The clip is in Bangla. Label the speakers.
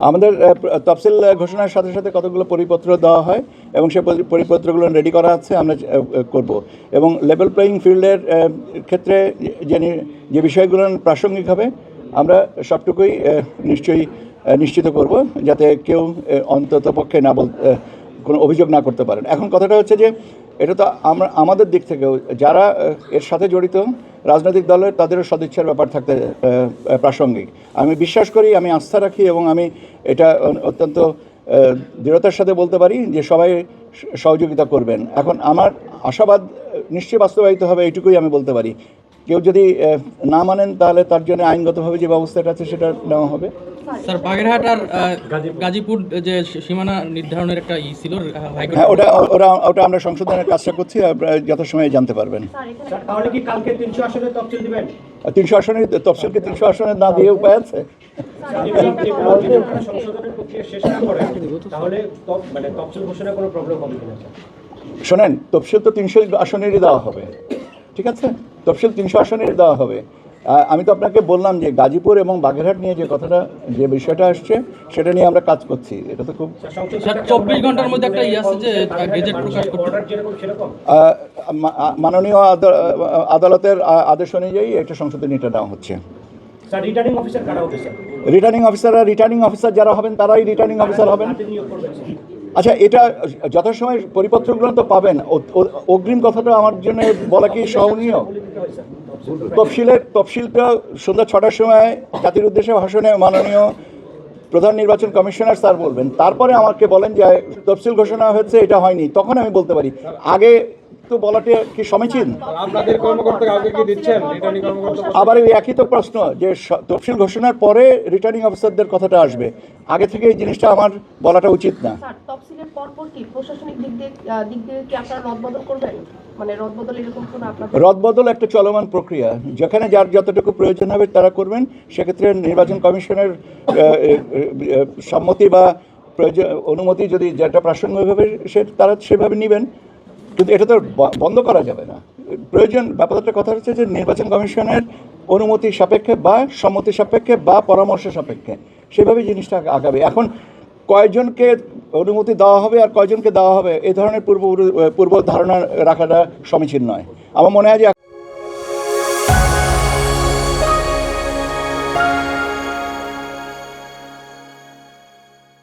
Speaker 1: আমাদের তফসিল ঘোষণার সাথে সাথে কতগুলো পরিপত্র দেওয়া হয় এবং সেই পরিপত্রগুলো রেডি করা আছে, আমরা করব। এবং লেভেল প্লেয়িং ফিল্ডের ক্ষেত্রে যে বিষয়গুলো প্রাসঙ্গিক হবে আমরা সবটুকুই নিশ্চয়ই নিশ্চিত করব, যাতে কেউ অন্তত পক্ষে কোনো অভিযোগ না করতে পারেন। এখন কথাটা হচ্ছে যে এটা তো আমাদের দিক থেকেও যারা এর সাথে জড়িত রাজনৈতিক দলের তাদেরও সদিচ্ছার ব্যাপার থাকতে প্রাসঙ্গিক। আমি বিশ্বাস করি, আমি আস্থা রাখি এবং আমি এটা অত্যন্ত দৃঢ়তার সাথে বলতে পারি যে সবাই সহযোগিতা করবেন। এখন আমার আশাবাদ নিশ্চয়ই বাস্তবায়িত হবে, এইটুকুই আমি বলতে পারি। কেউ যদি না মানেন তাহলে তার জন্য আইনগতভাবে যে ব্যবস্থাটা আছে সেটা নেওয়া হবে।
Speaker 2: স্যার, বাগেরহাট আর গাজীপুর যে সীমানা নির্ধারণের একটা ছিল,
Speaker 1: হ্যাঁ, ওটা আমরা সংশোধনের কাজটা করছি, যথাসময়ে জানতে পারবেন।
Speaker 3: তাহলে কি কালকে 300 আসনে তফসিল দিবেন?
Speaker 1: 300 আসনের তফসিলকে 300 আসনে না দিয়ে উপায় আছে?
Speaker 3: সংশোধনের প্রক্রিয়া শেষ না করে তাহলে তফসিল ঘোষণা কোনো প্রবলেম হবে কিনা?
Speaker 1: শোনেন, তফসিল তো 300 আসনেরই দেওয়া হবে, ঠিক আছে? তফসিল 300 আসনেরই দেওয়া হবে। আমি তো আপনাকে বললাম যে গাজীপুর এবং বাগেরহাট নিয়ে যে বিষয়টা আসছে সেটা নিয়ে আমরা কাজ করছি। এটা তো খুব
Speaker 2: 24 ঘন্টার মধ্যে একটা আছে যে গেজেট প্রকাশ করতে,
Speaker 1: মাননীয় আদালতের আদেশ অনুযায়ী একটা সংশোধনীটা নেওয়া হচ্ছে।
Speaker 3: রিটার্নিং অফিসার কারা হবে স্যার?
Speaker 1: রিটার্নিং অফিসার যারা হবেন তারাই রিটার্নিং অফিসার হবেন। আচ্ছা, এটা যথাসময় পরিপত্রগুলো তো পাবেন। অগ্রিম কথাটা আমার জন্য বলা কি সহনীয়? তফসিলটা সন্ধ্যা 6টার সময় জাতির উদ্দেশ্যে ভাষণে মাননীয় প্রধান নির্বাচন কমিশনার স্যার বলবেন, তারপরে আমাকে বলেন যে তফসিল ঘোষণা হয়েছে, এটা হয়নি, তখন আমি বলতে পারি। আগে তো বলাটা কি সমীচীন?
Speaker 4: আপনাদের কর্মকর্তা কাউকে কি দিচ্ছেন রিটার্নিং কর্মকর্তা?
Speaker 1: আবার এই একই তো প্রশ্ন যে তফসিল ঘোষণার পরে রিটার্নিং অফিসারদের কথাটা আসবে, আগে থেকে এই জিনিসটা আমার বলাটা উচিত না।
Speaker 5: স্যার, তফসিলের পর কি প্রশাসনিক দিক দিয়ে কি আপনারা রদবদল করবেন? মানে রদবদল এরকম কোনো আপনাদের?
Speaker 1: রদবদল একটা চলমান প্রক্রিয়া, যেখানে যার যতটুকু প্রয়োজন হবে তারা করবেন। সেক্ষেত্রে নির্বাচন কমিশনের সম্মতি বা অনুমতি যদি যেটা প্রাসঙ্গিক হবে তারা সেভাবে নেবেন, কিন্তু এটা তো বন্ধ করা যাবে না। প্রয়োজন ব্যাপারটা কথা হচ্ছে যে নির্বাচন কমিশনের অনুমতি সাপেক্ষে বা সম্মতি সাপেক্ষে বা পরামর্শ সাপেক্ষে সেভাবে জিনিসটা আগাবে। এখন কয়জনকে অনুমতি দেওয়া হবে আর কয়জনকে দেওয়া হবে এ ধরনের পূর্ব ধারণা রাখাটা সমীচীন নয়। আমার মনে হয় যে